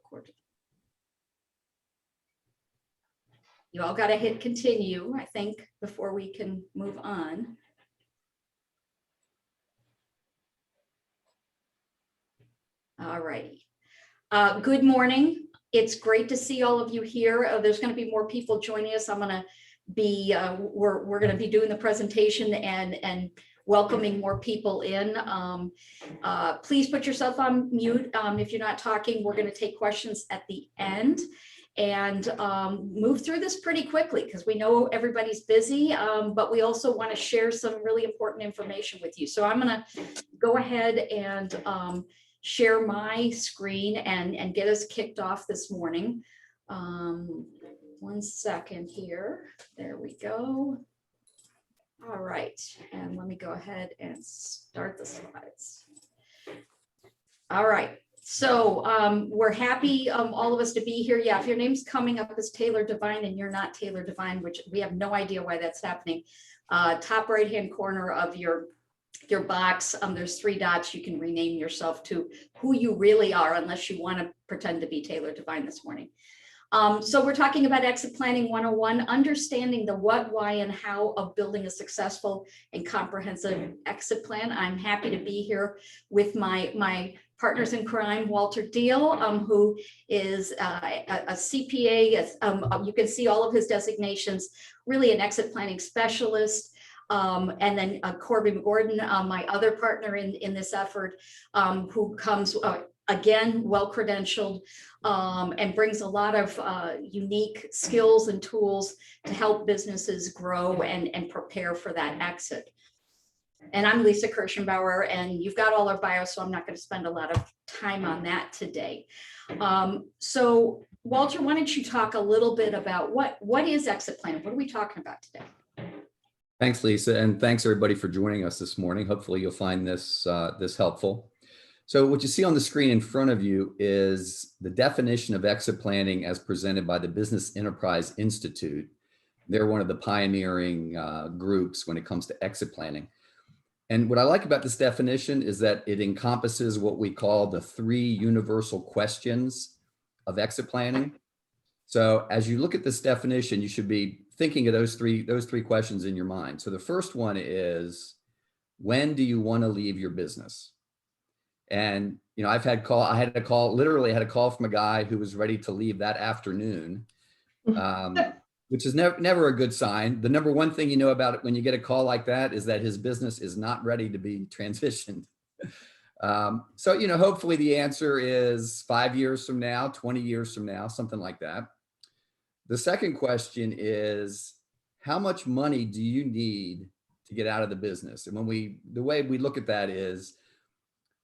recorded. You all got to hit continue, I think, before we can move on. All righty. Good morning. It's great to see all of you here. There's going to be more people joining us. I'm going to be, we're going to be doing the presentation and welcoming more people in. Please put yourself on mute if you're not talking. We're going to take questions at the end and move through this pretty quickly because we know everybody's busy, but we also want to share some really important information with you. So I'm going to go ahead and share my screen and get us kicked off this morning. 1 second here. There we go. All right, and let me go ahead and start the slides. All right, so we're happy, all of us, to be here. Yeah, if your name's coming up as Taylor Devine and you're not Taylor Devine, which we have no idea why that's happening, top right-hand corner of your box, there's 3 dots. You can rename yourself to who you really are, unless you want to pretend to be Taylor Devine this morning. So we're talking about exit planning 101, understanding the what, why, and how of building a successful and comprehensive exit plan. I'm happy to be here with my partners in crime, Walter Deal, who is a CPA. You can see all of his designations, really an exit planning specialist. And then Corby McGordon, my other partner in this effort, who comes, again, well-credentialed and brings a lot of unique skills and tools to help businesses grow and prepare for that exit. And I'm Lisa Kirschenbauer, and you've got all our bios, so I'm not going to spend a lot of time on that today. So Walter, why don't you talk a little bit about what is exit planning? What are we talking about today? Thanks, Lisa, and thanks everybody for joining us this morning. Hopefully you'll find this helpful. So what you see on the screen in front of you is the definition of exit planning as presented by the Business Enterprise Institute. They're one of the pioneering groups when it comes to exit planning. And what I like about this definition is that it encompasses what we call the 3 universal questions of exit planning. So as you look at this definition, you should be thinking of those three questions in your mind. So the first one is, when do you want to leave your business? And you know, I had a call from a guy who was ready to leave that afternoon, which is never a good sign. The number one thing you know about it when you get a call like that is that his business is not ready to be transitioned. So you know, hopefully the answer is 5 years from now, 20 years from now, something like that. The second question is, how much money do you need to get out of the business? And the way we look at that is,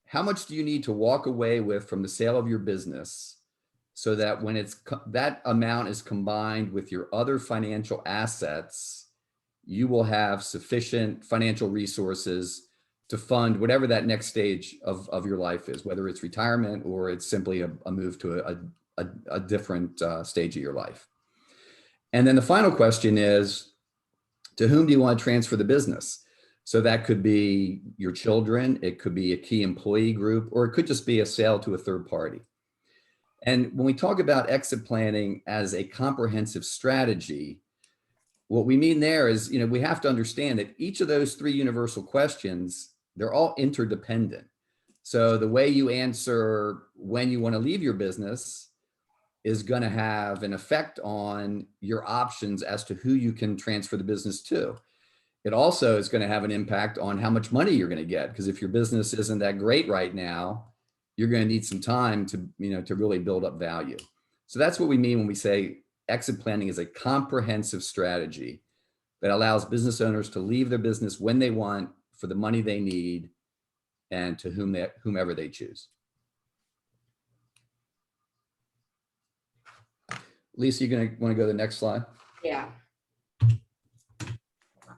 how much do you need to walk away with from the sale of your business so that when that amount is combined with your other financial assets, you will have sufficient financial resources to fund whatever that next stage of your life is, whether it's retirement or it's simply a move to a different stage of your life. And then the final question is, to whom do you want to transfer the business? So that could be your children, it could be a key employee group, or it could just be a sale to a third party. And when we talk about exit planning as a comprehensive strategy, what we mean there is, you know, we have to understand that each of those 3 universal questions, they're all interdependent. So the way you answer when you want to leave your business is going to have an effect on your options as to who you can transfer the business to. It also is going to have an impact on how much money you're going to get, because if your business isn't that great right now, you're going to need some time to, you know, to really build up value. So that's what we mean when we say exit planning is a comprehensive strategy that allows business owners to leave their business when they want, for the money they need, and to whomever they choose. Lisa, you're going to want to go to the next slide? Yeah.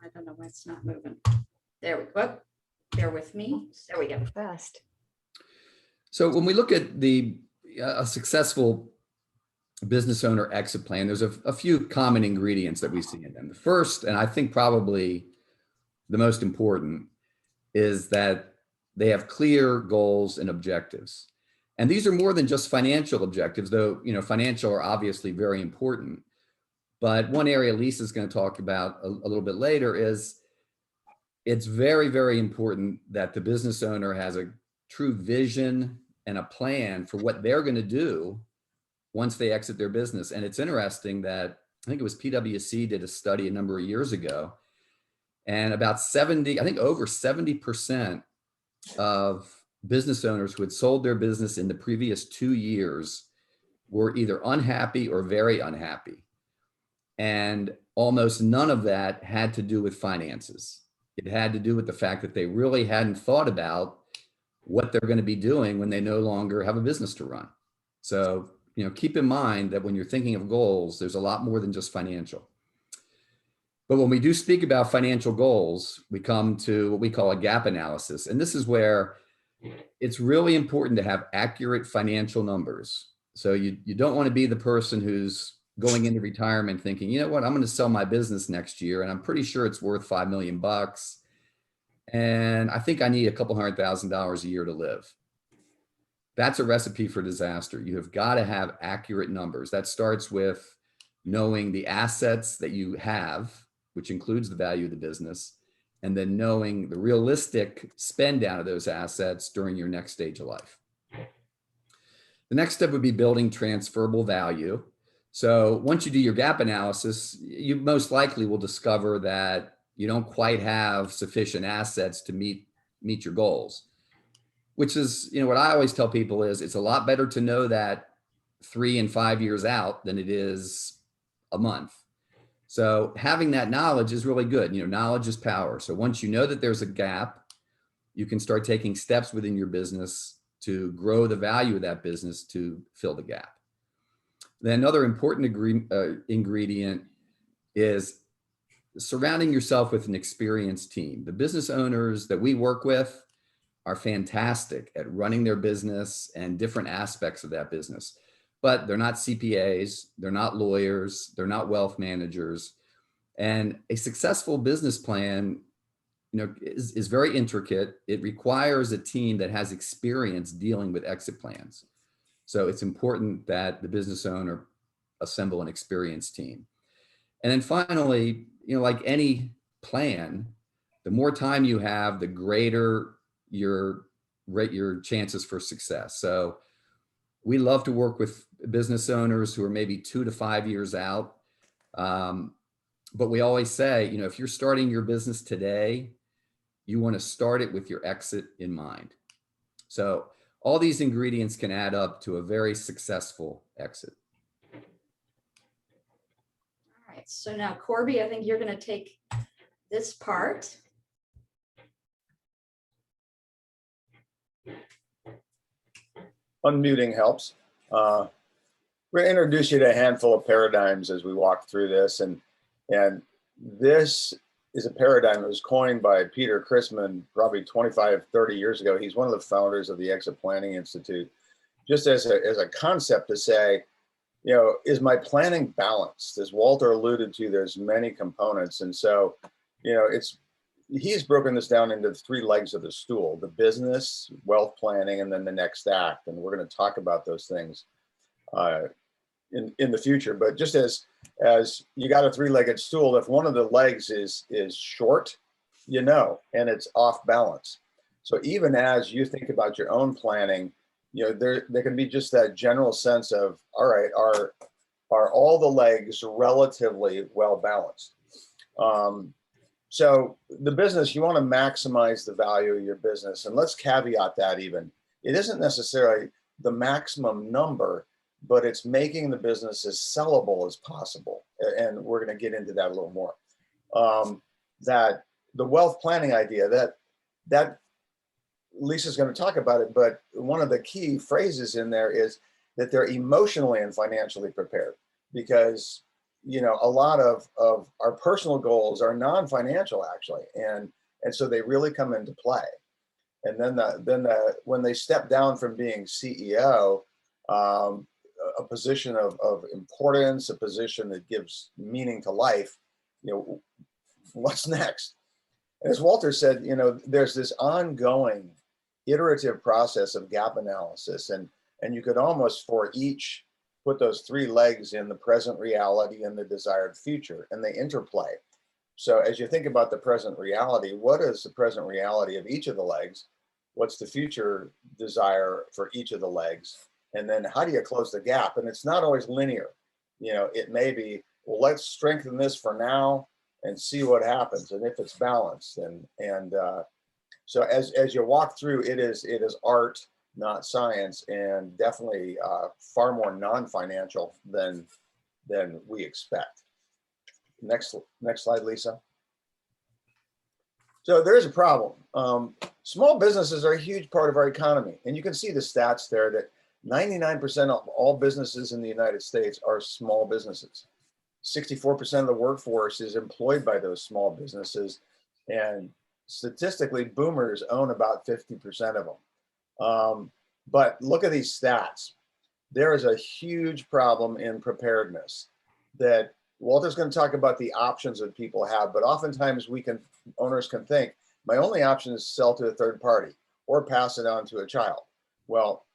I don't know why it's not moving. There we go. Bear with me. There we go. Fast. So when we look at a successful business owner exit plan, there's a few common ingredients that we see in them. The first, and I think probably the most important, is that they have clear goals and objectives. And these are more than just financial objectives, though, financial are obviously very important. But one area Lisa is going to talk about a little bit later is it's very, very important that the business owner has a true vision and a plan for what they're going to do once they exit their business. And it's interesting that I think it was PwC did a study a number of years ago, and about 70, I think over 70% of business owners who had sold their business in the previous 2 years were either unhappy or very unhappy. And almost none of that had to do with finances. It had to do with the fact that they really hadn't thought about what they're going to be doing when they no longer have a business to run. So, keep in mind that when you're thinking of goals, there's a lot more than just financial. But when we do speak about financial goals, we come to what we call a gap analysis. And this is where it's really important to have accurate financial numbers. So you don't want to be the person who's going into retirement thinking, you know what, I'm going to sell my business next year and I'm pretty sure it's worth $5 million. And I think I need a couple $100,000 a year to live. That's a recipe for disaster. You have got to have accurate numbers. That starts with knowing the assets that you have, which includes the value of the business, and then knowing the realistic spend down of those assets during your next stage of life. The next step would be building transferable value. So once you do your gap analysis, you most likely will discover that you don't quite have sufficient assets to meet your goals, which is, what I always tell people is it's a lot better to know that 3 and 5 years out than it is a month. So having that knowledge is really good. Knowledge is power. So once you know that there's a gap, you can start taking steps within your business to grow the value of that business to fill the gap. Then another important ingredient is surrounding yourself with an experienced team. The business owners that we work with are fantastic at running their business and different aspects of that business, but they're not CPAs, they're not lawyers, they're not wealth managers. And a successful business plan, is very intricate. It requires a team that has experience dealing with exit plans. So it's important that the business owner assemble an experienced team. And then finally, like any plan, the more time you have, the greater your chances for success. So we love to work with business owners who are maybe 2 to 5 years out. But we always say, if you're starting your business today, you want to start it with your exit in mind. So all these ingredients can add up to a very successful exit. All right, so now Corby, I think you're going to take this part. Unmuting helps. We're going to introduce you to a handful of paradigms as we walk through this. And this is a paradigm that was coined by Peter Chrisman probably 25, 30 years ago. He's one of the founders of the Exit Planning Institute, just as a concept to say, is my planning balanced? As Walter alluded to, there's many components. And so, he's broken this down into 3 legs of the stool: the business, wealth planning, and then the next act. And we're going to talk about those things in the future. But just as you got a 3-legged stool, if one of the legs is short, and it's off balance. So even as you think about your own planning, there can be just that general sense of, all right, are all the legs relatively well balanced? So the business, you want to maximize the value of your business. And let's caveat that even. It isn't necessarily the maximum number, but it's making the business as sellable as possible. And we're going to get into that a little more. That the wealth planning idea, that Lisa's going to talk about it, but one of the key phrases in there is that they're emotionally and financially prepared, because a lot of our personal goals are non-financial actually, and so they really come into play. And then when they step down from being CEO, a position of importance, a position that gives meaning to life, what's next? And as Walter said, there's this ongoing iterative process of gap analysis. And And you could almost for each put those three legs in the present reality and the desired future, and they interplay. So as you think about the present reality, what is the present reality of each of the legs? What's the future desire for each of the legs? And then how do you close the gap? And it's not always linear. It may be, well, let's strengthen this for now and see what happens. And if it's balanced, and so as you walk through, it is art, not science, and definitely far more non-financial than we expect. Next slide, Lisa. So there's a problem. Small businesses are a huge part of our economy, and you can see the stats there that 99% of all businesses in the United States are small businesses. 64% of the workforce is employed by those small businesses, and statistically, boomers own about 50% of them. But look at these stats. There is a huge problem in preparedness that Walter's going to talk about the options that people have, but oftentimes owners can think, my only option is sell to a third party or pass it on to a child. Well,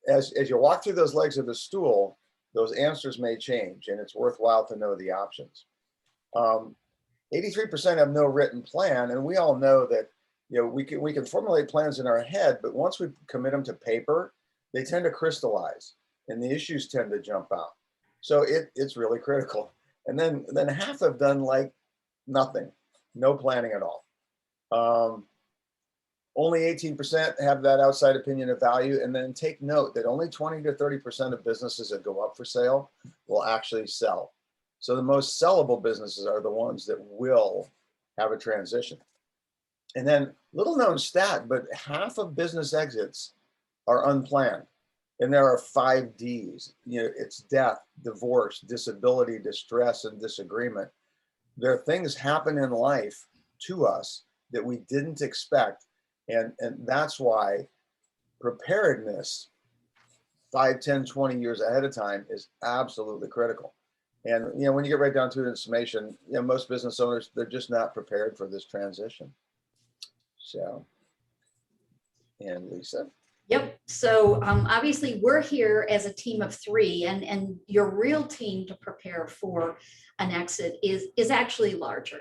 as you walk through those legs of the stool, those answers may change, and it's worthwhile to know the options. 83% have no written plan, and we all know that we can formulate plans in our head, but once we commit them to paper, they tend to crystallize, and the issues tend to jump out. So it's really critical. And then half have done like nothing, no planning at all. Only 18% have that outside opinion of value. And then take note that only 20 to 30% of businesses that go up for sale will actually sell. So the most sellable businesses are the ones that will have a transition. And then little known stat, but half of business exits are unplanned. And there are 5 Ds. It's death, divorce, disability, distress, and disagreement. There are things happen in life to us that we didn't expect. And that's why preparedness 5, 10, 20 years ahead of time is absolutely critical. And when you get right down to it in summation, most business owners, they're just not prepared for this transition. So, and Lisa. Yep. So obviously we're here as a team of 3, and your real team to prepare for an exit is actually larger.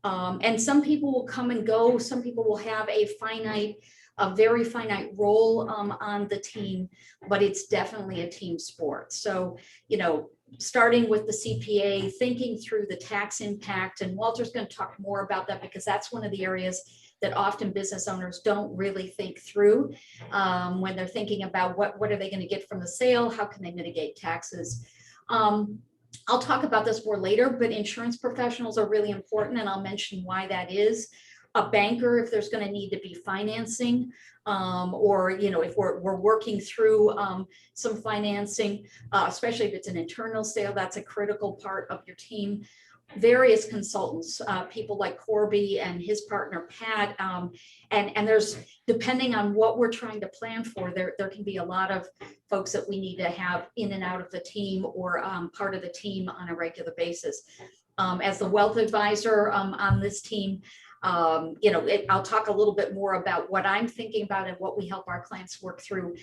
And some people will come and go. Some people will have a very finite role on the team, but it's definitely a team sport. So, starting with the CPA, thinking through the tax impact, and Walter's going to talk more about that because that's one of the areas that often business owners don't really think through when they're thinking about what are they going to get from the sale, how can they mitigate taxes. I'll talk about this more later, but insurance professionals are really important, and I'll mention why that is. A banker, if there's going to need to be financing, or if we're working through some financing, especially if it's an internal sale, that's a critical part of your team. Various consultants, people like Corby and his partner Pat, and there's, depending on what we're trying to plan for, there can be a lot of folks that we need to have in and out of the team or part of the team on a regular basis. As the wealth advisor on this team, I'll talk a little bit more about what I'm thinking about and what we help our clients work through.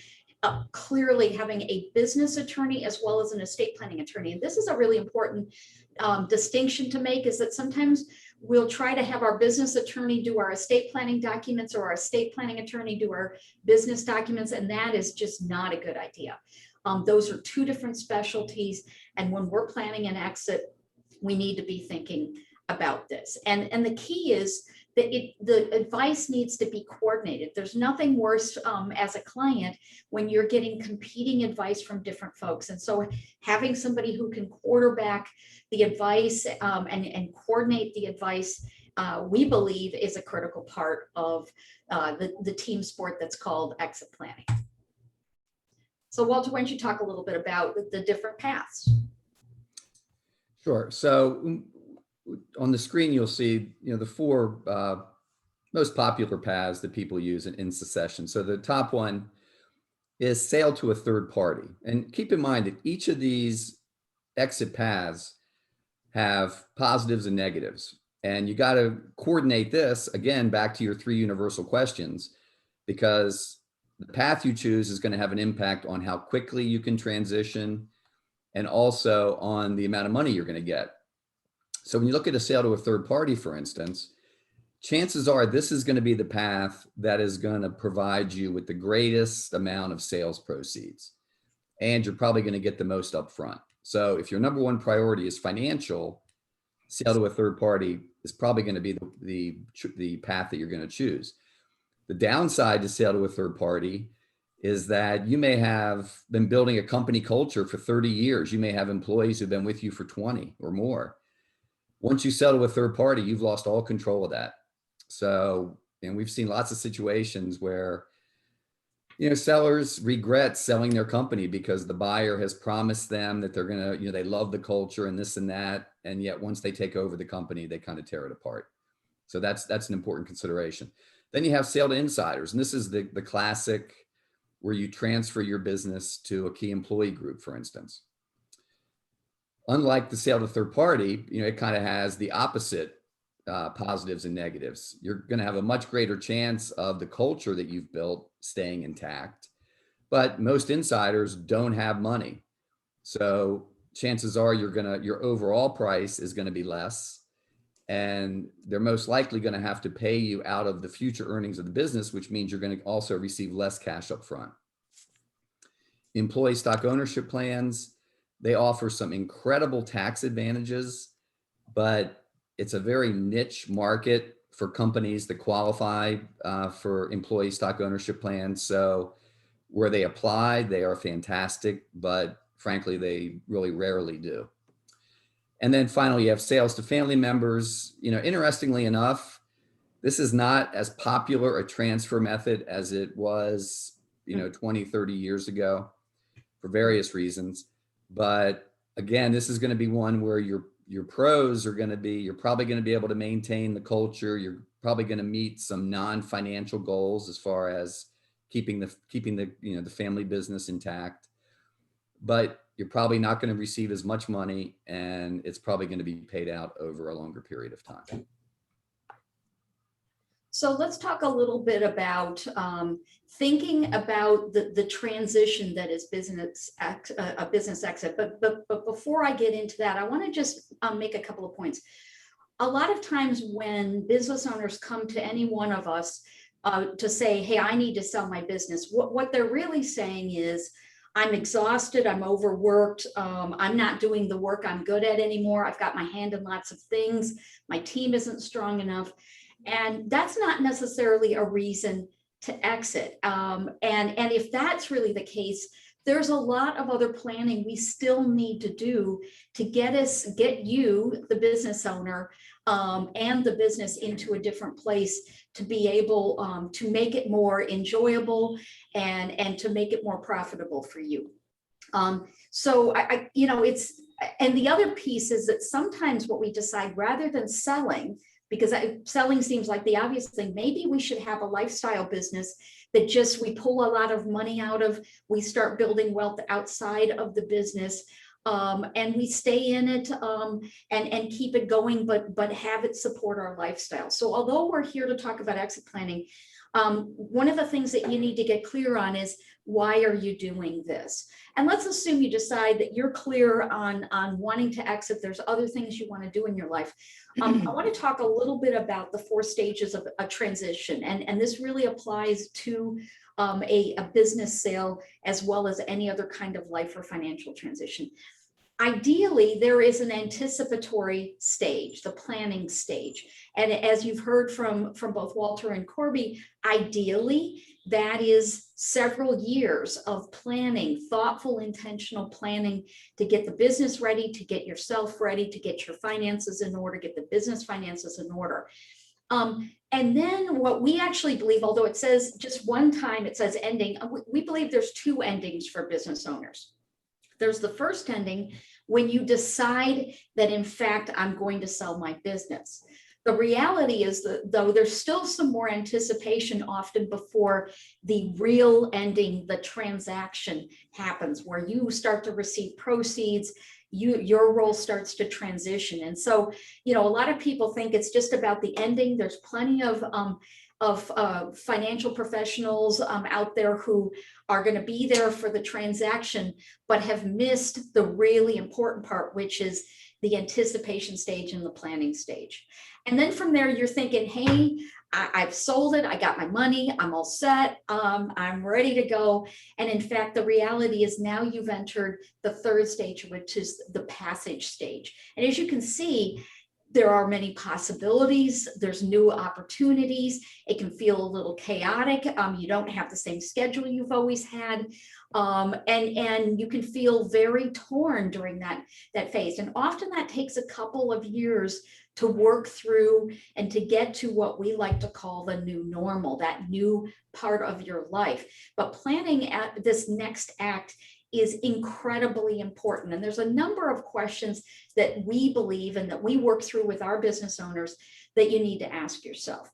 Clearly having a business attorney as well as an estate planning attorney. And this is a really important distinction to make, is that sometimes we'll try to have our business attorney do our estate planning documents or our estate planning attorney do our business documents, and that is just not a good idea. Those are 2 different specialties, and when we're planning an exit, we need to be thinking about this. And the key is that the advice needs to be coordinated. There's nothing worse as a client when you're getting competing advice from different folks. And so having somebody who can quarterback the advice and coordinate the advice, we believe is a critical part of the team sport that's called exit planning. So Walter, why don't you talk a little bit about the different paths? Sure. So on the screen, you'll see, the 4 most popular paths that people use in succession. So the top one is sale to a third party. And keep in mind that each of these exit paths have positives and negatives. And you got to coordinate this, again, back to your 3 universal questions, because the path you choose is going to have an impact on how quickly you can transition and also on the amount of money you're going to get. So when you look at a sale to a third party, for instance, chances are this is going to be the path that is going to provide you with the greatest amount of sales proceeds. And you're probably going to get the most upfront. So if your number one priority is financial, sale to a third party is probably going to be the path that you're going to choose. The downside to sale to a third party is that you may have been building a company culture for 30 years. You may have employees who've been with you for 20 or more. Once you sell to a third party, you've lost all control of that. So, and we've seen lots of situations where, sellers regret selling their company because the buyer has promised them that they're going to, they love the culture and this and that. And yet once they take over the company, they kind of tear it apart. So that's an important consideration. Then you have sale to insiders. And this is the classic where you transfer your business to a key employee group, for instance. Unlike the sale to third party, it kind of has the opposite positives and negatives. You're going to have a much greater chance of the culture that you've built staying intact, but most insiders don't have money. So chances are your overall price is going to be less, and they're most likely going to have to pay you out of the future earnings of the business, which means you're going to also receive less cash up front. Employee stock ownership plans, they offer some incredible tax advantages, but it's a very niche market for companies that qualify for employee stock ownership plans. So where they apply, they are fantastic, but frankly, they really rarely do. And then finally, you have sales to family members. Interestingly enough, this is not as popular a transfer method as it was, 20, 30 years ago for various reasons. But again, this is going to be one where your pros are going to be, you're probably going to be able to maintain the culture. You're probably going to meet some non-financial goals as far as keeping the family business intact, but you're probably not going to receive as much money, and it's probably going to be paid out over a longer period of time. So let's talk a little bit about thinking about the transition that is a business exit. But before I get into that, I want to just make a couple of points. A lot of times when business owners come to any one of us to say, hey, I need to sell my business, what they're really saying is, I'm exhausted, I'm overworked, I'm not doing the work I'm good at anymore. I've got my hand in lots of things. My team isn't strong enough. And that's not necessarily a reason to exit. And if that's really the case, there's a lot of other planning we still need to do to get you, the business owner, and the business into a different place to be able to make it more enjoyable and to make it more profitable for you. So it's, and the other piece is that sometimes what we decide, rather than selling, because selling seems like the obvious thing, maybe we should have a lifestyle business that just we pull a lot of money out of, we start building wealth outside of the business, and we stay in it and keep it going, but have it support our lifestyle. So although we're here to talk about exit planning, one of the things that you need to get clear on is, why are you doing this? And let's assume you decide that you're clear on wanting to exit. There's other things you want to do in your life. I want to talk a little bit about the 4 stages of a transition. And this really applies to a business sale as well as any other kind of life or financial transition. Ideally, there is an anticipatory stage, the planning stage. And as you've heard from both Walter and Corby, ideally, that is several years of planning, thoughtful, intentional planning to get the business ready, to get yourself ready, to get your finances in order, get the business finances in order. And then what we actually believe, although it says just one time, it says ending, we believe there's 2 endings for business owners. There's the first ending when you decide that, in fact, I'm going to sell my business. The reality is that, though, there's still some more anticipation often before the real ending, the transaction happens, where you start to receive proceeds, your role starts to transition. And so, a lot of people think it's just about the ending. There's plenty of financial professionals out there who are going to be there for the transaction, but have missed the really important part, which is the anticipation stage and the planning stage. And then from there, you're thinking, hey, I've sold it. I got my money. I'm all set. I'm ready to go. And in fact, the reality is now you've entered the third stage, which is the passage stage. And as you can see, there are many possibilities. There's new opportunities. It can feel a little chaotic. You don't have the same schedule you've always had. And you can feel very torn during that phase. And often that takes a couple of years to work through and to get to what we like to call the new normal, that new part of your life. But planning at this next act is incredibly important. And there's a number of questions that we believe and that we work through with our business owners that you need to ask yourself.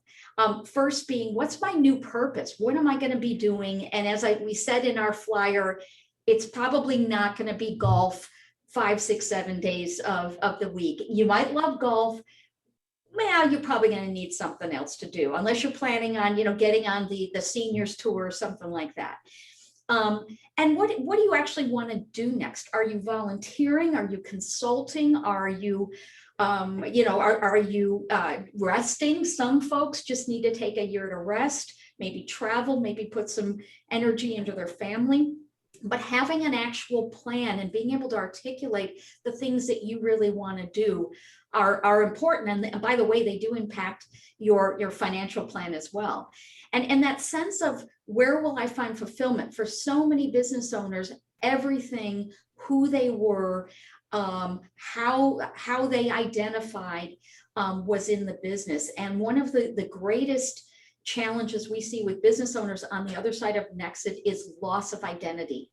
First being, what's my new purpose? What am I going to be doing? And as we said in our flyer, it's probably not going to be golf 5, 6, 7 days of the week. You might love golf. Well, you're probably going to need something else to do, unless you're planning on, getting on the seniors tour or something like that. And what do you actually want to do next? Are you volunteering? Are you consulting? Are you, are you resting? Some folks just need to take a year to rest, maybe travel, maybe put some energy into their family. But having an actual plan and being able to articulate the things that you really want to do are important. And by the way, they do impact your financial plan as well. And that sense of where will I find fulfillment for so many business owners, everything, who they were, how they identified was in the business. And one of the greatest challenges we see with business owners on the other side of an exit is loss of identity.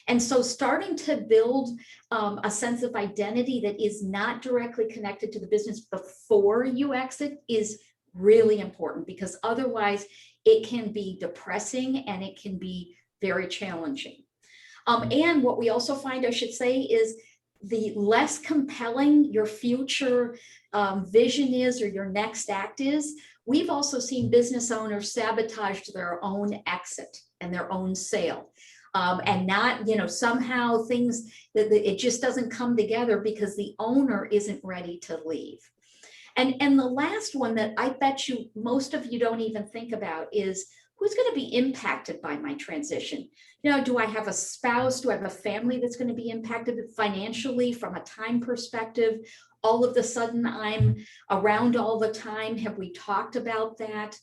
And so starting to build a sense of identity that is not directly connected to the business before you exit is really important, because otherwise it can be depressing and it can be very challenging. And what we also find, I should say, is the less compelling your future vision is, or your next act is, we've also seen business owners sabotage their own exit and their own sale. And not, somehow things that it just doesn't come together because the owner isn't ready to leave. And the last one that I bet you most of you don't even think about is, who's going to be impacted by my transition? Do I have a spouse? Do I have a family that's going to be impacted financially from a time perspective? All of a sudden I'm around all the time. Have we talked about that?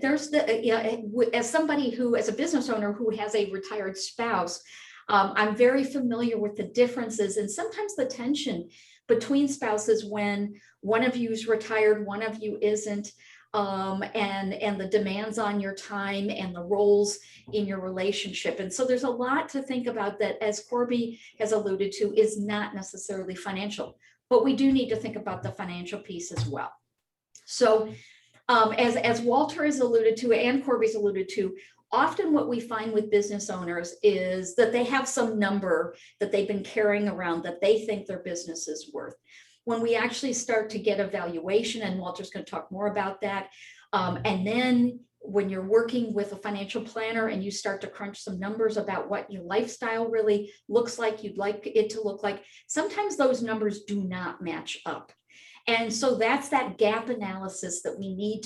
There's as somebody who, as a business owner who has a retired spouse, I'm very familiar with the differences and sometimes the tension between spouses when one of you is retired, one of you isn't, and the demands on your time and the roles in your relationship. And so there's a lot to think about that, as Corby has alluded to, is not necessarily financial, but we do need to think about the financial piece as well. So as Walter has alluded to and Corby's alluded to, often what we find with business owners is that they have some number that they've been carrying around that they think their business is worth. When we actually start to get a valuation, and Walter's going to talk more about that, and then when you're working with a financial planner and you start to crunch some numbers about what your lifestyle really looks like, you'd like it to look like, sometimes those numbers do not match up. And so that's that gap analysis that we need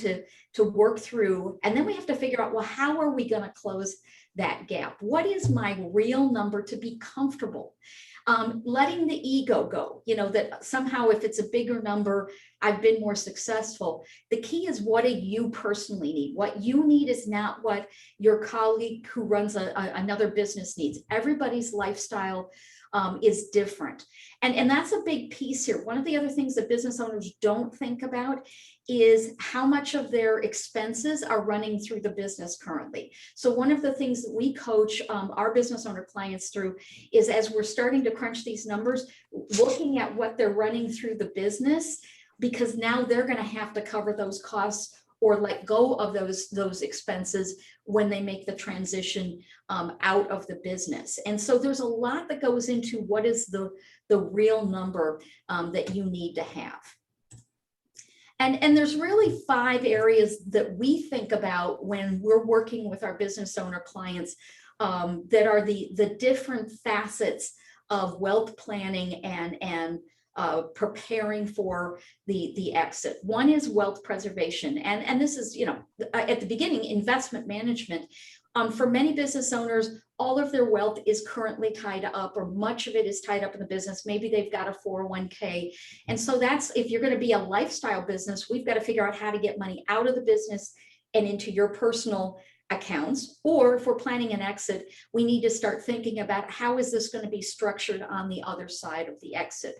to work through. And then we have to figure out, well, how are we going to close that gap? What is my real number to be comfortable? Letting the ego go, that somehow if it's a bigger number, I've been more successful. The key is, what do you personally need? What you need is not what your colleague who runs another business needs. Everybody's lifestyle is different. And that's a big piece here. One of the other things that business owners don't think about is how much of their expenses are running through the business currently. So one of the things that we coach our business owner clients through is, as we're starting to crunch these numbers, looking at what they're running through the business, because now they're going to have to cover those costs or let go of those expenses when they make the transition out of the business. And so there's a lot that goes into what is the real number that you need to have. And there's really 5 areas that we think about when we're working with our business owner clients, that are the different facets of wealth planning and preparing for the exit. One is wealth preservation. And this is, at the beginning, investment management. For many business owners, all of their wealth is currently tied up, or much of it is tied up in the business. Maybe they've got a 401k. And so that's, if you're going to be a lifestyle business, we've got to figure out how to get money out of the business and into your personal accounts. Or if we're planning an exit, we need to start thinking about how is this going to be structured on the other side of the exit.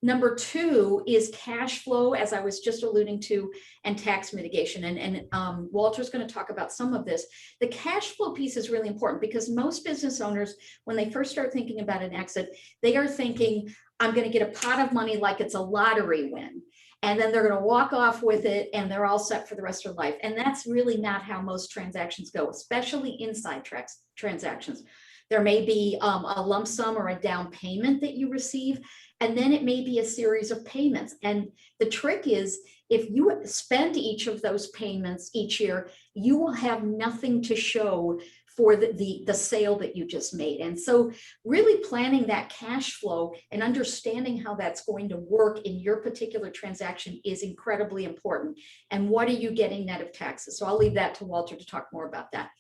Number 2 is cash flow, as I was just alluding to, and tax mitigation. And Walter's going to talk about some of this. The cash flow piece is really important because most business owners, when they first start thinking about an exit, they are thinking, I'm going to get a pot of money like it's a lottery win. And then they're going to walk off with it and they're all set for the rest of their life. And that's really not how most transactions go, especially inside transactions. There may be a lump sum or a down payment that you receive, and then it may be a series of payments. And the trick is, if you spend each of those payments each year, you will have nothing to show for the sale that you just made. And so really planning that cash flow and understanding how that's going to work in your particular transaction is incredibly important. And what are you getting net of taxes? So I'll leave that to Walter to talk more about that.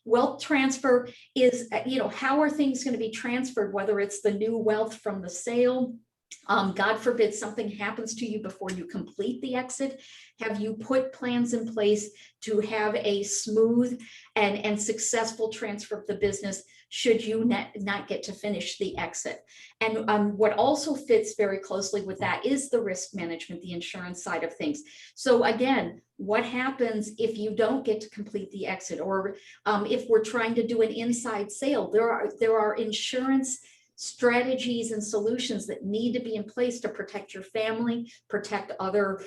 Wealth transfer is, how are things going to be transferred, whether it's the new wealth from the sale. God forbid something happens to you before you complete the exit. Have you put plans in place to have a smooth and successful transfer of the business should you not get to finish the exit? And what also fits very closely with that is the risk management, the insurance side of things. So again, what happens if you don't get to complete the exit, or if we're trying to do an inside sale? There are insurance strategies and solutions that need to be in place to protect your family, protect other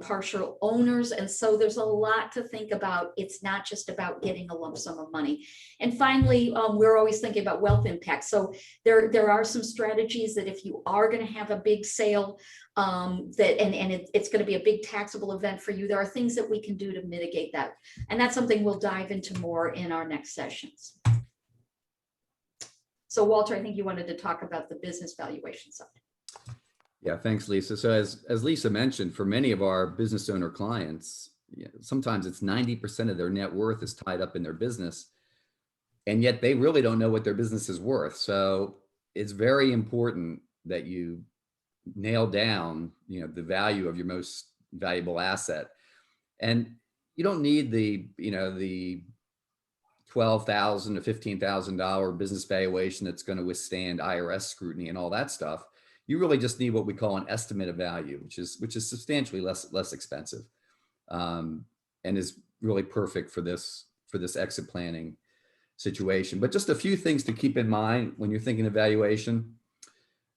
partial owners. And so there's a lot to think about. It's not just about getting a lump sum of money. And finally, we're always thinking about wealth impact. So there are some strategies that if you are going to have a big sale, it's going to be a big taxable event for you, there are things that we can do to mitigate that. And that's something we'll dive into more in our next sessions. So Walter, I think you wanted to talk about the business valuation side. Yeah, thanks, Lisa. So as Lisa mentioned, for many of our business owner clients, sometimes it's 90% of their net worth is tied up in their business, and yet they really don't know what their business is worth. So it's very important that you nail down, the value of your most valuable asset. And you don't need the $12,000 to $15,000 business valuation that's going to withstand IRS scrutiny and all that stuff. You really just need what we call an estimate of value, which is substantially less expensive, and is really perfect for this exit planning situation. But just a few things to keep in mind when you're thinking of valuation.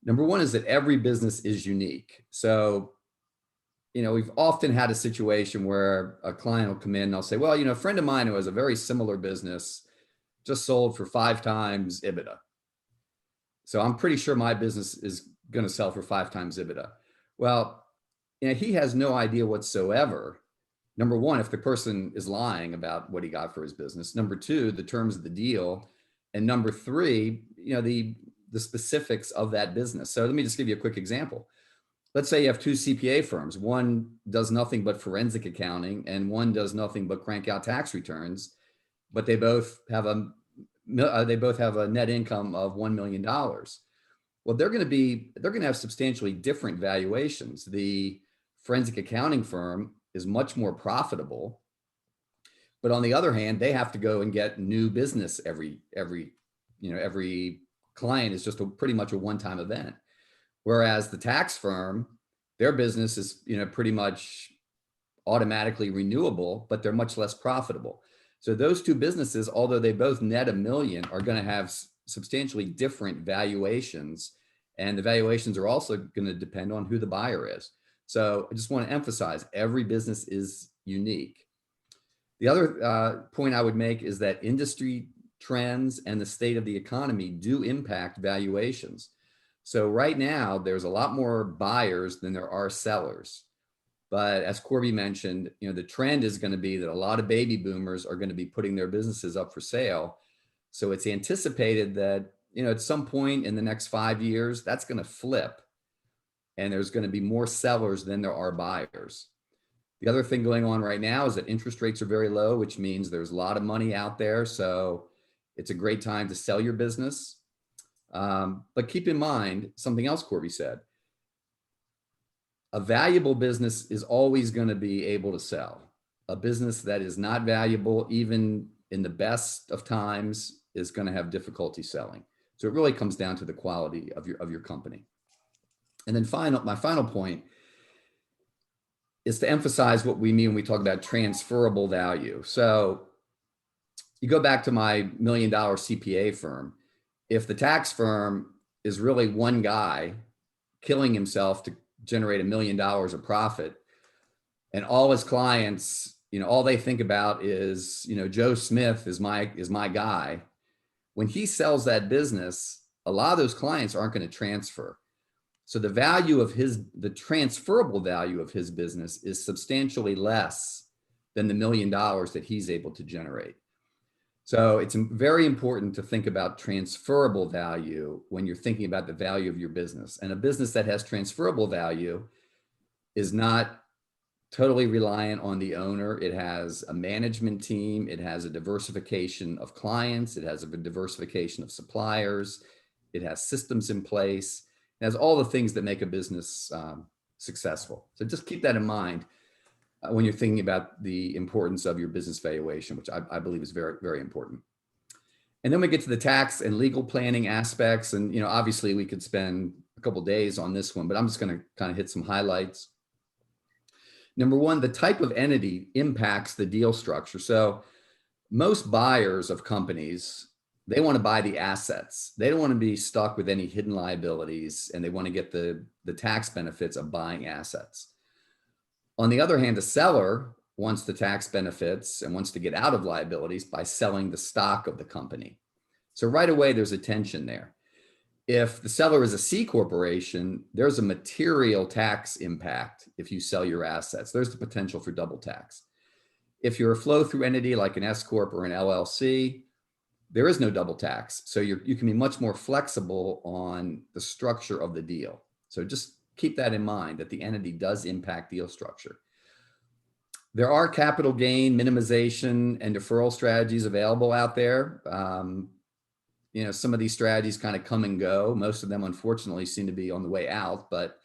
Number 1 is that every business is unique. So, we've often had a situation where a client will come in and they'll say, well, a friend of mine who has a very similar business just sold for 5 times EBITDA. So I'm pretty sure my business is going to sell for 5 times EBITDA. Well, he has no idea whatsoever. Number 1, if the person is lying about what he got for his business. Number 2, the terms of the deal. And number 3, the specifics of that business. So let me just give you a quick example. Let's say you have 2 CPA firms. One does nothing but forensic accounting and one does nothing but crank out tax returns, but they both have a net income of $1 million. Well, they're going to have substantially different valuations. The forensic accounting firm is much more profitable, but on the other hand, they have to go and get new business every client is just pretty much a one-time event. Whereas the tax firm, their business is, pretty much automatically renewable, but they're much less profitable. So those 2 businesses, although they both net $1 million, are going to have substantially different valuations. And the valuations are also going to depend on who the buyer is. So I just want to emphasize, every business is unique. The other point I would make is that industry trends and the state of the economy do impact valuations. So right now, there's a lot more buyers than there are sellers. But as Corby mentioned, the trend is going to be that a lot of baby boomers are going to be putting their businesses up for sale. So it's anticipated that, at some point in the next 5 years, that's going to flip and there's going to be more sellers than there are buyers. The other thing going on right now is that interest rates are very low, which means there's a lot of money out there. So it's a great time to sell your business. But keep in mind something else Corby said. A valuable business is always going to be able to sell. A business that is not valuable, even in the best of times, is going to have difficulty selling. So it really comes down to the quality of your company. And then my final point is to emphasize what we mean when we talk about transferable value. So you go back to my $1 million CPA firm. If the tax firm is really one guy killing himself to generate $1 million of profit, and all his clients, all they think about is, Joe Smith is my guy. When he sells that business, a lot of those clients aren't going to transfer. So the value of the transferable value of his business is substantially less than the $1 million that he's able to generate. So it's very important to think about transferable value when you're thinking about the value of your business. And a business that has transferable value is not totally reliant on the owner. It has a management team. It has a diversification of clients. It has a diversification of suppliers. It has systems in place. It has all the things that make a business successful. So just keep that in mind when you're thinking about the importance of your business valuation, which I believe is very, very important. And then we get to the tax and legal planning aspects. And, obviously we could spend a couple of days on this one, but I'm just going to kind of hit some highlights. Number one, the type of entity impacts the deal structure. So most buyers of companies, they want to buy the assets. They don't want to be stuck with any hidden liabilities, and they want to get the tax benefits of buying assets. On the other hand, the seller wants the tax benefits and wants to get out of liabilities by selling the stock of the company. So right away, there's a tension there. If the seller is a C corporation, there's a material tax impact if you sell your assets. There's the potential for double tax. If you're a flow-through entity like an S Corp or an LLC, there is no double tax. So you can be much more flexible on the structure of the deal. So just keep that in mind, that the entity does impact deal structure. There are capital gain, minimization, and deferral strategies available out there. Some of these strategies kind of come and go. Most of them, unfortunately, seem to be on the way out. But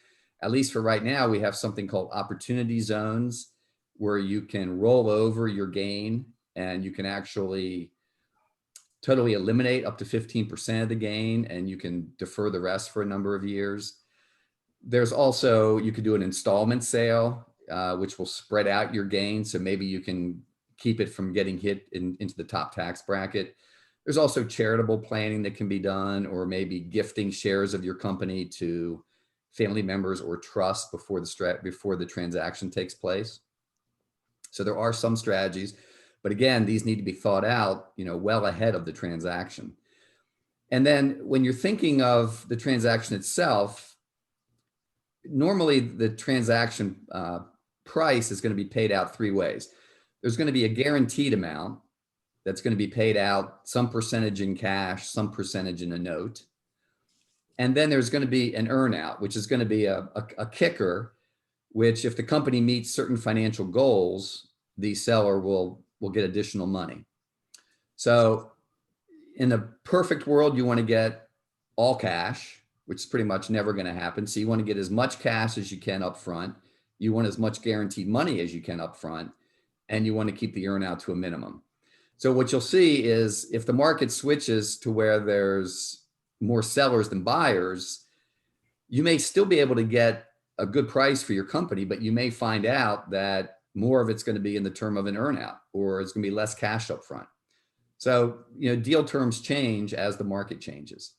at least for right now, we have something called opportunity zones where you can roll over your gain and you can actually totally eliminate up to 15% of the gain, and you can defer the rest for a number of years. There's also, you could do an installment sale, which will spread out your gain. So maybe you can keep it from getting hit into the top tax bracket. There's also charitable planning that can be done, or maybe gifting shares of your company to family members or trust before the transaction takes place. So there are some strategies, but again, these need to be thought out, well ahead of the transaction. And then when you're thinking of the transaction itself, normally the transaction price is going to be paid out three ways. There's going to be a guaranteed amount that's going to be paid out, some percentage in cash, some percentage in a note. And then there's going to be an earnout, which is going to be a kicker, which if the company meets certain financial goals, the seller will get additional money. So in a perfect world, you want to get all cash, which is pretty much never going to happen. So you want to get as much cash as you can up front. You want as much guaranteed money as you can up front, and you want to keep the earnout to a minimum. So what you'll see is if the market switches to where there's more sellers than buyers, you may still be able to get a good price for your company, but you may find out that more of it's going to be in the term of an earnout, or it's going to be less cash up front. So, deal terms change as the market changes.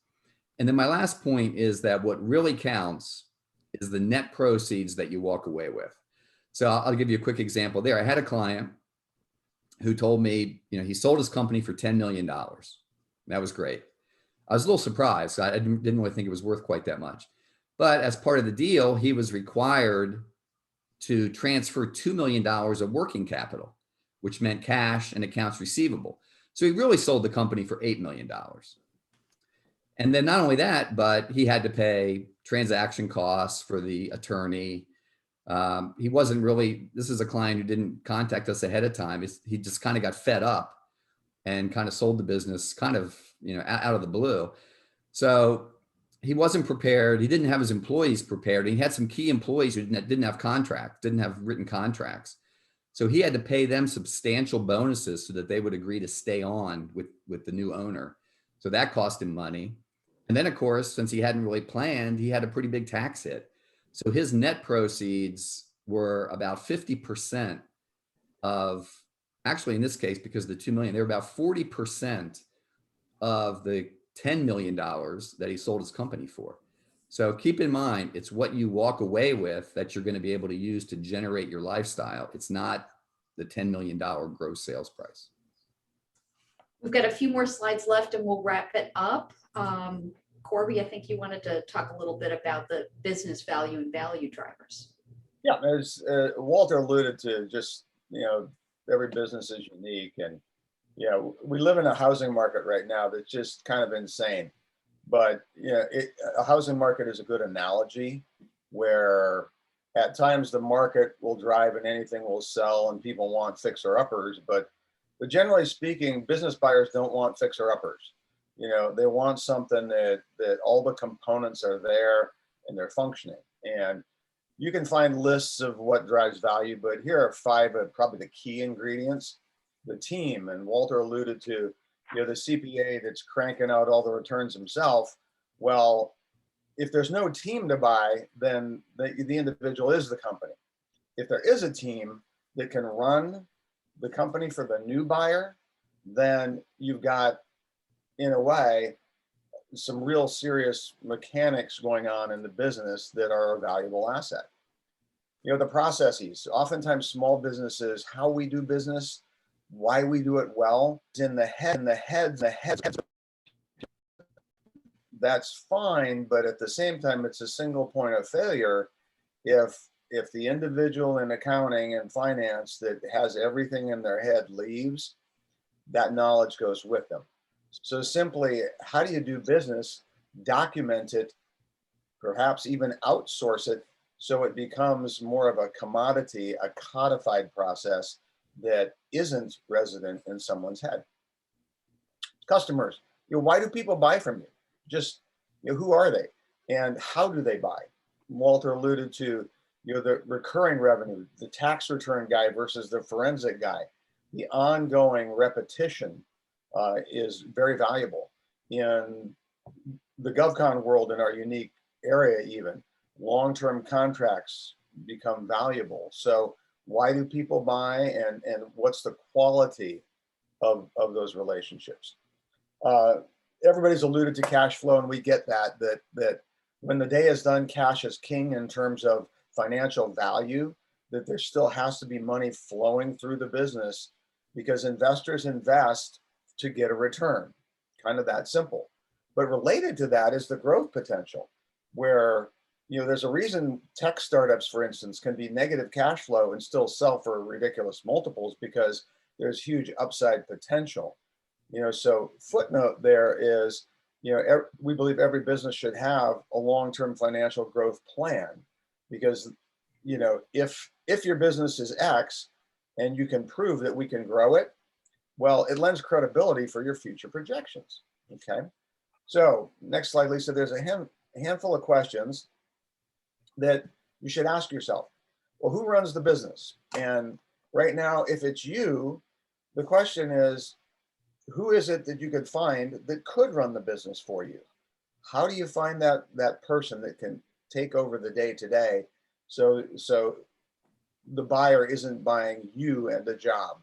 And then my last point is that what really counts is the net proceeds that you walk away with. So I'll give you a quick example there. I had a client who told me, he sold his company for $10 million. That was great. I was a little surprised. I didn't really think it was worth quite that much. But as part of the deal, he was required to transfer $2 million of working capital, which meant cash and accounts receivable. So he really sold the company for $8 million. And then not only that, but he had to pay transaction costs for the attorney. He wasn't really, this is a client who didn't contact us ahead of time. He just kind of got fed up and kind of sold the business kind of, out of the blue. So he wasn't prepared. He didn't have his employees prepared. And he had some key employees who didn't have contracts, didn't have written contracts. So he had to pay them substantial bonuses so that they would agree to stay on with the new owner. So that cost him money. And then, of course, since he hadn't really planned, he had a pretty big tax hit. So his net proceeds were about 50% of, actually in this case, because of the $2 million, they were about 40% of the $10 million that he sold his company for. So keep in mind, it's what you walk away with that you're going to be able to use to generate your lifestyle. It's not the $10 million gross sales price. We've got a few more slides left and we'll wrap it up. Corby, I think you wanted to talk a little bit about the business value and value drivers. Yeah, as Walter alluded to, just, every business is unique. And, we live in a housing market right now that's just kind of insane. But, a housing market is a good analogy where at times the market will drive and anything will sell and people want fixer-uppers. But generally speaking, business buyers don't want fixer-uppers. They want something that all the components are there and they're functioning. And you can find lists of what drives value, but here are 5 of probably the key ingredients. The team, and Walter alluded to, the CPA that's cranking out all the returns himself. Well, if there's no team to buy, then the individual is the company. If there is a team that can run the company for the new buyer, then you've got, in a way, some real serious mechanics going on in the business that are a valuable asset. The processes, oftentimes small businesses, how we do business, why we do it well, in the heads. That's fine, but at the same time, it's a single point of failure if the individual in accounting and finance that has everything in their head leaves, that knowledge goes with them. So simply, how do you do business? Document it, perhaps even outsource it, so it becomes more of a commodity, a codified process that isn't resident in someone's head. Customers, why do people buy from you? Just, who are they and how do they buy? Walter alluded to, the recurring revenue, the tax return guy versus the forensic guy. The ongoing repetition is very valuable. In the GovCon world, in our unique area even, long-term contracts become valuable. So why do people buy, and what's the quality of those relationships? Everybody's alluded to cash flow, and we get that when the day is done, cash is king in terms of financial value, that there still has to be money flowing through the business because investors invest to get a return, kind of that simple. But related to that is the growth potential, where there's a reason tech startups, for instance, can be negative cash flow and still sell for ridiculous multiples because there's huge upside potential. So footnote there is, we believe every business should have a long-term financial growth plan because, if your business is X and you can prove that we can grow it, well, it lends credibility for your future projections. Okay. So next slide, Lisa, there's a handful of questions that you should ask yourself. Well, who runs the business? And right now, if it's you, the question is, who is it that you could find that could run the business for you? How do you find that person that can take over the day to day so the buyer isn't buying you and the job?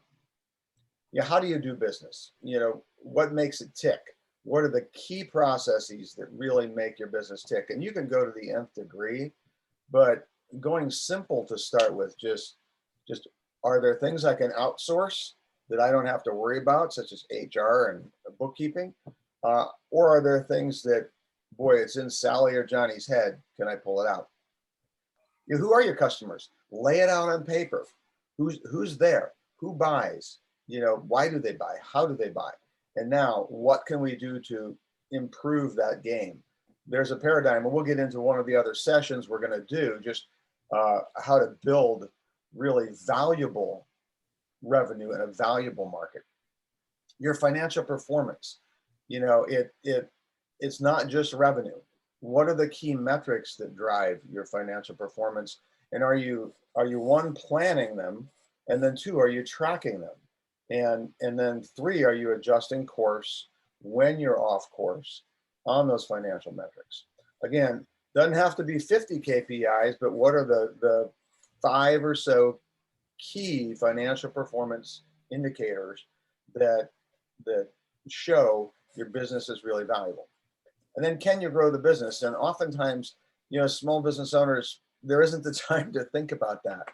How do you do business? What makes it tick? What are the key processes that really make your business tick? And you can go to the nth degree, but going simple to start with, just are there things I can outsource that I don't have to worry about, such as HR and bookkeeping? Or are there things that, boy, it's in Sally or Johnny's head, can I pull it out? Who are your customers? Lay it out on paper. Who's there? Who buys? Why do they buy? How do they buy? And now, what can we do to improve that game? There's a paradigm, and we'll get into one of the other sessions we're going to do, just how to build really valuable revenue in a valuable market. Your financial performance, it's not just revenue. What are the key metrics that drive your financial performance? And are you one, planning them, and then two, are you tracking them? And then three, are you adjusting course when you're off course on those financial metrics? Again, doesn't have to be 50 KPIs, but what are the 5 or so key financial performance indicators that show your business is really valuable? And then, can you grow the business? And oftentimes, small business owners, there isn't the time to think about that,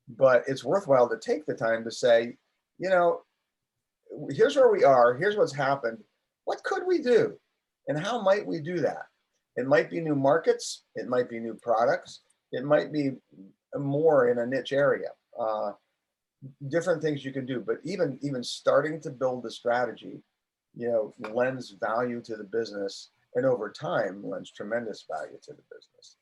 but it's worthwhile to take the time to say, here's where we are, here's what's happened, what could we do? And how might we do that? It might be new markets, it might be new products, it might be more in a niche area, different things you can do. But even starting to build the strategy, lends value to the business, and over time lends tremendous value to the business.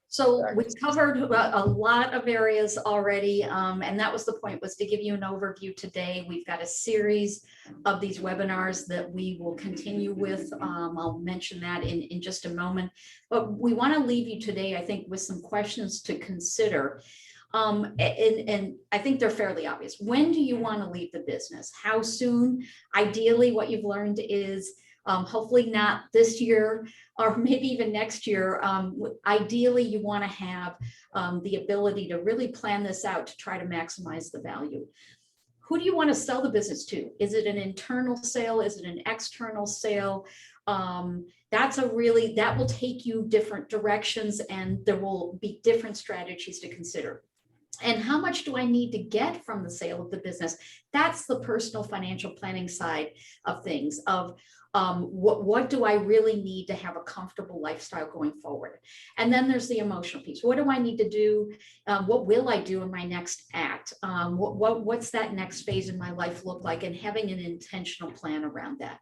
So we've covered a lot of areas already, and that was the point, was to give you an overview today. We've got a series of these webinars that we will continue with. I'll mention that in just a moment, but we want to leave you today, I think, with some questions to consider. And I think they're fairly obvious. When do you want to leave the business? How soon? Ideally, what you've learned is hopefully not this year or maybe even next year. Ideally, you want to have the ability to really plan this out to try to maximize the value. Who do you want to sell the business to? Is it an internal sale? Is it an external sale? That will take you different directions, and there will be different strategies to consider. And how much do I need to get from the sale of the business? That's the personal financial planning side of things, of what do I really need to have a comfortable lifestyle going forward? And then there's the emotional piece. What do I need to do? What will I do in my next act? What's that next phase in my life look like? And having an intentional plan around that.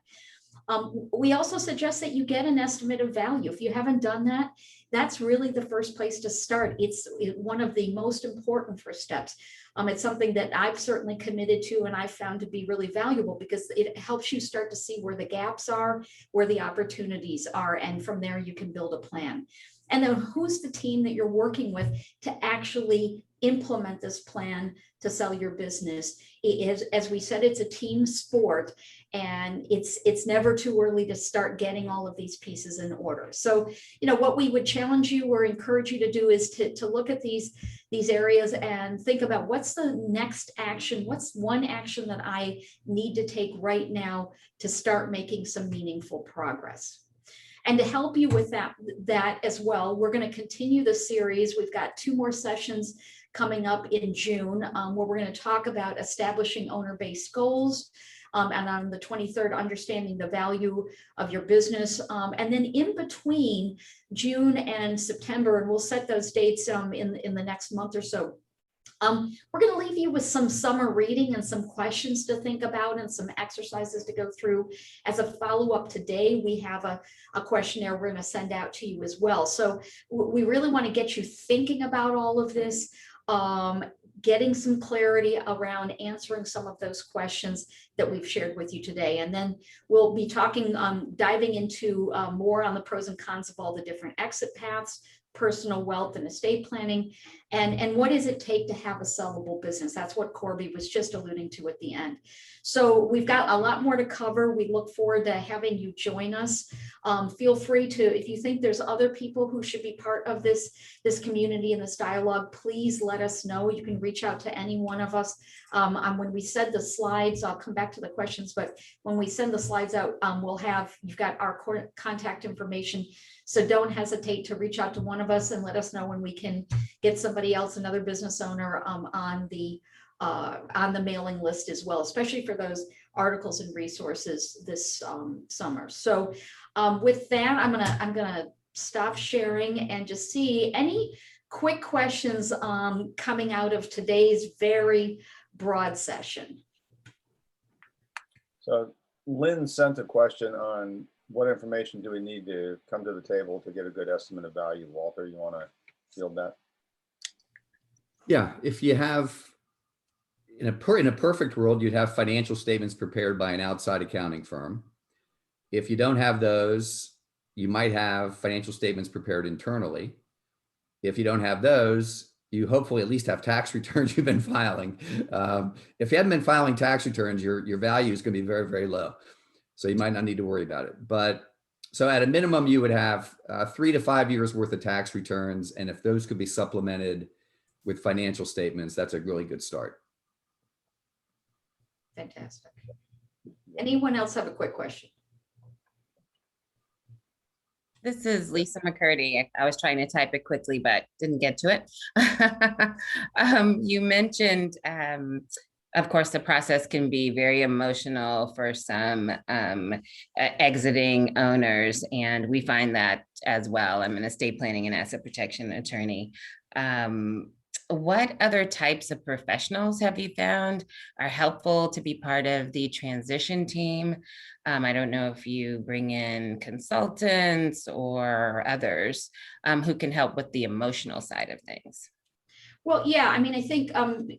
We also suggest that you get an estimate of value. If you haven't done that, that's really the first place to start. It's one of the most important first steps. It's something that I've certainly committed to, and I've found to be really valuable because it helps you start to see where the gaps are, where the opportunities are, and from there you can build a plan. And then who's the team that you're working with to actually implement this plan to sell your business? As we said, it's a team sport, and it's never too early to start getting all of these pieces in order. So, what we would challenge you or encourage you to do is to look at these areas and think about what's the next action, what's one action that I need to take right now to start making some meaningful progress. And to help you with that as well, we're going to continue the series. We've got 2 more sessions coming up in June, where we're going to talk about establishing owner-based goals. And on the 23rd, understanding the value of your business. And then in between June and September, and we'll set those dates in the next month or so. We're going to leave you with some summer reading and some questions to think about and some exercises to go through. As a follow-up today, we have a questionnaire we're going to send out to you as well. So we really want to get you thinking about all of this, getting some clarity around answering some of those questions that we've shared with you today. And then we'll be talking, diving into more on the pros and cons of all the different exit paths, personal wealth and estate planning, and what does it take to have a sellable business? That's what Corby was just alluding to at the end. So we've got a lot more to cover. We look forward to having you join us. Feel free to, if you think there's other people who should be part of this community and this dialogue, please let us know. You can reach out to any one of us. When we send the slides, I'll come back to the questions, but when we send the slides out, you've got our contact information. So don't hesitate to reach out to one of us and let us know when we can get somebody else, another business owner, on the mailing list as well, especially for those articles and resources this summer. So with that, I'm gonna stop sharing and just see any quick questions coming out of today's very broad session. So Lynn sent a question on what information do we need to come to the table to get a good estimate of value. Walter, you want to field that? Yeah, if you have, in a perfect world, you'd have financial statements prepared by an outside accounting firm. If you don't have those, you might have financial statements prepared internally. If you don't have those, you hopefully at least have tax returns you've been filing. If you haven't been filing tax returns, your value is going to be very, very low. So you might not need to worry about it. But so at a minimum, you would have 3 to 5 years worth of tax returns. And if those could be supplemented with financial statements, that's a really good start. Fantastic. Anyone else have a quick question? This is Lisa McCurdy. I was trying to type it quickly, but didn't get to it. You mentioned, of course, the process can be very emotional for some exiting owners, and we find that as well. I'm an estate planning and asset protection attorney. What other types of professionals have you found are helpful to be part of the transition team? I don't know if you bring in consultants or others who can help with the emotional side of things. Well, yeah, I mean, I think,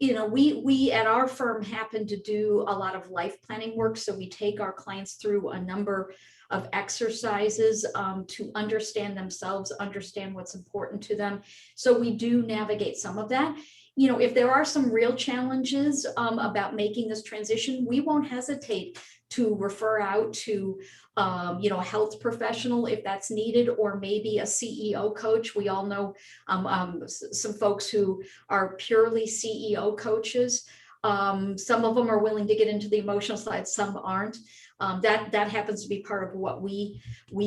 you know, we at our firm happen to do a lot of life planning work. So we take our clients through a number of exercises to understand themselves, understand what's important to them. So we do navigate some of that. You know, if there are some real challenges about making this transition, we won't hesitate to refer out to, you know, a health professional if that's needed, or maybe a CEO coach. We all know some folks who are purely CEO coaches. Some of them are willing to get into the emotional side, some aren't. That happens to be part of what we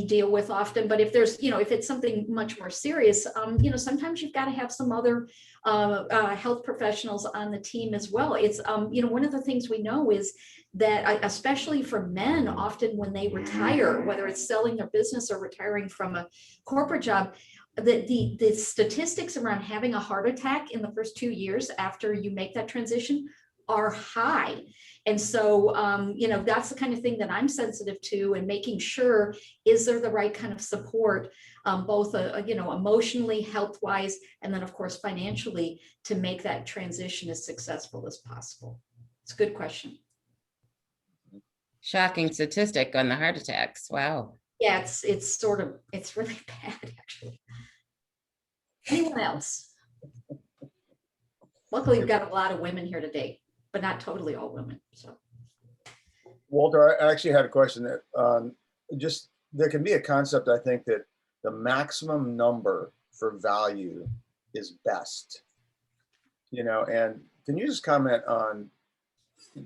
deal with often. But if there's, you know, if it's something much more serious, you know, sometimes you've got to have some other health professionals on the team as well. It's, you know, one of the things we know is that, especially for men, often when they retire, whether it's selling their business or retiring from a corporate job, the statistics around having a heart attack in the first 2 years after you make that transition are high. And so, you know, that's the kind of thing that I'm sensitive to, and making sure, is there the right kind of support, both, you know, emotionally, health-wise, and then of course, financially, to make that transition as successful as possible. It's a good question. Shocking statistic on the heart attacks. Wow. Yeah, it's sort of, it's really bad, actually. Anyone else? Luckily, we've got a lot of women here today, but not totally all women. So, Walter, I actually had a question that just, there can be a concept, I think, that the maximum number for value is best, you know, and can you just comment on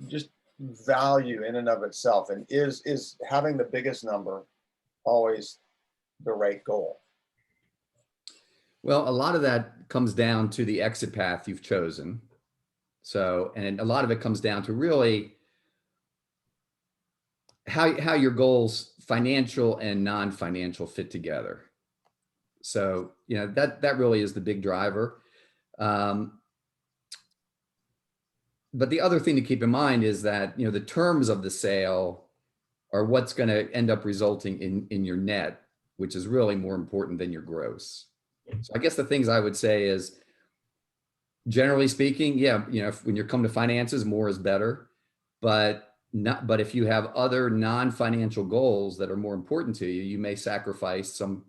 just value in and of itself, and is having the biggest number always the right goal? Well, a lot of that comes down to the exit path you've chosen. So, and a lot of it comes down to really how your goals, financial and non-financial, fit together. So, you know, that really is the big driver. But the other thing to keep in mind is that, you know, the terms of the sale are what's going to end up resulting in your net, which is really more important than your gross. So I guess the things I would say is, generally speaking, yeah, you know, when you're come to finances, more is better, but if you have other non-financial goals that are more important to you, you may sacrifice some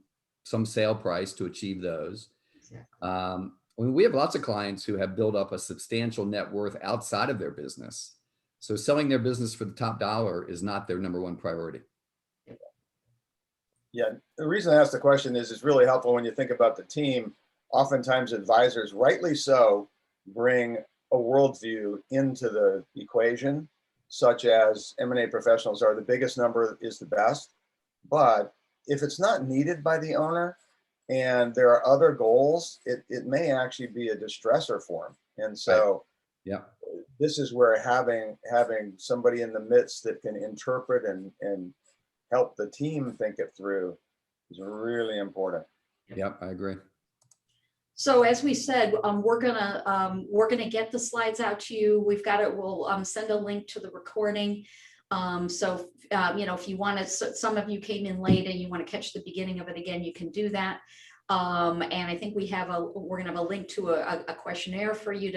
sale price to achieve those. exactly. I mean, we have lots of clients who have built up a substantial net worth outside of their business. So selling their business for the top dollar is not their number one priority. Yeah, the reason I asked the question is it's really helpful when you think about the team. Oftentimes advisors, rightly so, bring a worldview into the equation, such as M&A professionals are the biggest number is the best. But if it's not needed by the owner and there are other goals, it may actually be a distressor for them. And so yeah, this is where having somebody in the midst that can interpret and help the team think it through is really important. Yep, I agree. So as we said, we're gonna get the slides out to you. We've got it. We'll send a link to the recording. So you know, if you want to, some of you came in late and you want to catch the beginning of it again, you can do that. And I think we're gonna have a link to a questionnaire for you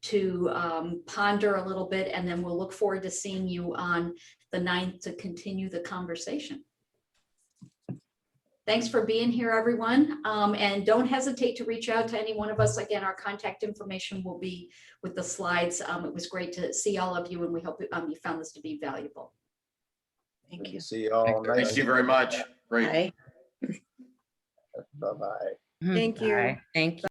to ponder a little bit, and then we'll look forward to seeing you on the 9th to continue the conversation. Thanks for being here, everyone. And don't hesitate to reach out to any one of us. Again, our contact information will be with the slides. It was great to see all of you, and we hope you found this to be valuable. Good Thank to you. see you all. Nice Thank you very much. Great. Bye. Bye-bye. Thank you. Bye. Thank you.